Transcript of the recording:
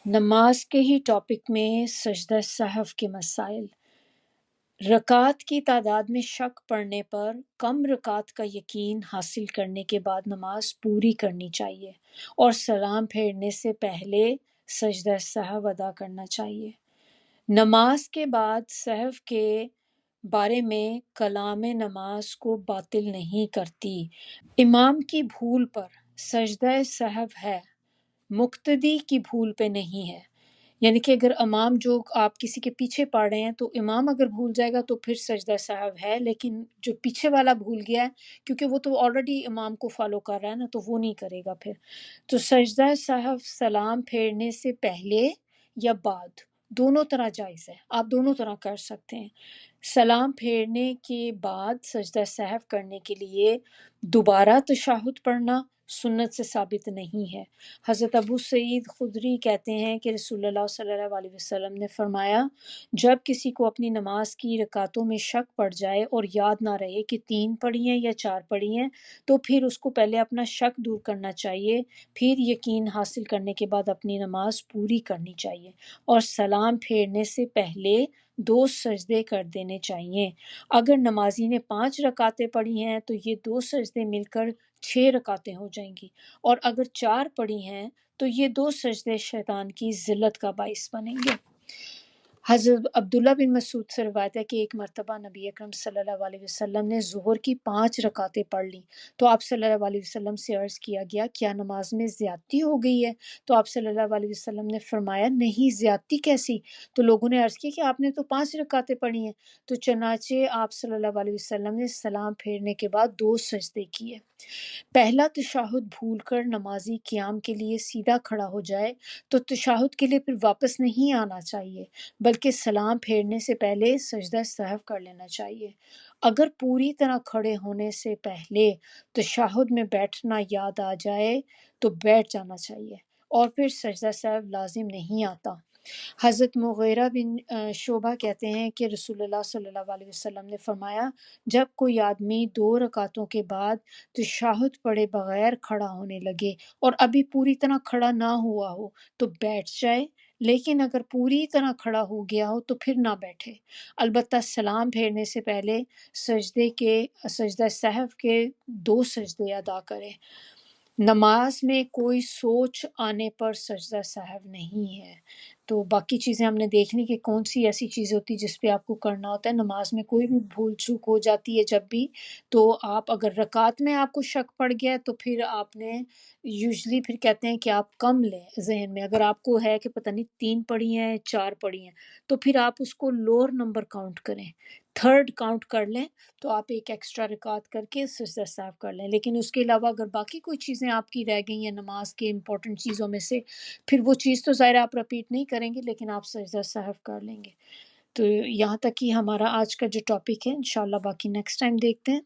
نماز کے ہی ٹاپک میں سجدہ سہو کے مسائل۔ رکعت کی تعداد میں شک پڑنے پر کم رکعت کا یقین حاصل کرنے کے بعد نماز پوری کرنی چاہیے اور سلام پھیرنے سے پہلے سجدہ سہو ادا کرنا چاہیے۔ نماز کے بعد سہو کے بارے میں کلام نماز کو باطل نہیں کرتی۔ امام کی بھول پر سجدہ سہو ہے، مقتدی کی بھول پہ نہیں ہے۔ یعنی کہ اگر امام جو آپ کسی کے پیچھے پڑھ رہے ہیں تو امام اگر بھول جائے گا تو پھر سجدہ سہو ہے، لیکن جو پیچھے والا بھول گیا ہے کیونکہ وہ تو آلریڈی امام کو فالو کر رہا ہے نا، تو وہ نہیں کرے گا پھر۔ تو سجدہ سہو سلام پھیرنے سے پہلے یا بعد دونوں طرح جائز ہے، آپ دونوں طرح کر سکتے ہیں۔ سلام پھیرنے کے بعد سجدہ سہو کرنے کے لیے دوبارہ تشہد پڑھنا سنت سے ثابت نہیں ہے۔ حضرت ابو سعید خدری کہتے ہیں کہ رسول اللہ صلی اللہ علیہ وسلم نے فرمایا، جب کسی کو اپنی نماز کی رکعتوں میں شک پڑ جائے اور یاد نہ رہے کہ 3 پڑھی ہیں یا 4 پڑھی ہیں، تو پھر اس کو پہلے اپنا شک دور کرنا چاہیے، پھر یقین حاصل کرنے کے بعد اپنی نماز پوری کرنی چاہیے اور سلام پھیرنے سے پہلے 2 سجدے کر دینے چاہیے۔ اگر نمازی نے 5 رکعتیں پڑھی ہیں تو یہ 2 سجدے مل کر 6 رکعتیں ہو جائیں گی، اور اگر 4 پڑھی ہیں تو یہ 2 سجدے شیطان کی ذلت کا باعث بنیں گے۔ حضرت عبداللہ بن مسعود سے روایت ہے کہ ایک مرتبہ نبی اکرم صلی اللہ علیہ وسلم نے ظہر کی 5 رکعتیں پڑھ لیں تو آپ صلی اللہ علیہ وسلم سے عرض کیا گیا، کیا نماز میں زیادتی ہو گئی ہے؟ تو آپ صلی اللہ علیہ وسلم نے فرمایا، نہیں، زیادتی کیسی؟ تو لوگوں نے عرض کی کہ آپ نے تو 5 رکعتیں پڑھی ہیں۔ تو چنانچہ آپ صلی اللہ علیہ وسلم نے سلام پھیرنے کے بعد 2 سجدے کیے۔ پہلا تشہد بھول کر نمازی قیام کے لیے سیدھا کھڑا ہو جائے تو تشہد کے لیے پھر واپس نہیں آنا چاہیے، بلکہ سلام پھیرنے سے پہلے سجدہ سہو کر لینا چاہیے۔ اگر پوری طرح کھڑے ہونے سے پہلے تشہد میں بیٹھنا یاد آ جائے تو بیٹھ جانا چاہیے اور پھر سجدہ سہو لازم نہیں آتا۔ حضرت مغیرہ بن شعبہ کہتے ہیں کہ رسول اللہ صلی اللہ علیہ وسلم نے فرمایا، جب کوئی آدمی 2 رکعتوں کے بعد تشہد پڑھے بغیر کھڑا ہونے لگے اور ابھی پوری طرح کھڑا نہ ہوا ہو تو بیٹھ جائے، لیکن اگر پوری طرح کھڑا ہو گیا ہو تو پھر نہ بیٹھے، البتہ سلام پھیرنے سے پہلے سجدہ سہو کے 2 سجدے ادا کرے۔ نماز میں کوئی سوچ آنے پر سجدہ سہو نہیں ہے۔ تو باقی چیزیں ہم نے دیکھ لی کہ کون سی ایسی چیز ہوتی ہے جس پہ آپ کو کرنا ہوتا ہے۔ نماز میں کوئی بھی بھول چوک ہو جاتی ہے جب بھی، تو آپ اگر رکعت میں آپ کو شک پڑ گیا ہے تو پھر آپ نے یوزلی پھر کہتے ہیں کہ آپ کم لیں ذہن میں، اگر آپ کو ہے کہ پتہ نہیں 3 پڑھی ہیں 4 پڑھی ہیں تو پھر آپ اس کو لوور نمبر کاؤنٹ کریں، 3rd کاؤنٹ کر لیں، تو آپ ایک ایکسٹرا رکعت کر کے سجدہ سہو کر لیں۔ لیکن اس کے علاوہ اگر باقی کوئی چیزیں آپ کی رہ گئی ہیں نماز کے امپورٹنٹ چیزوں میں سے، پھر وہ چیز تو ظاہر آپ رپیٹ نہیں کریں گے لیکن آپ سجدہ سہو کر لیں گے۔ تو یہاں تک کہ ہمارا آج کا جو ٹاپک ہے، انشاءاللہ باقی نیکسٹ ٹائم دیکھتے ہیں۔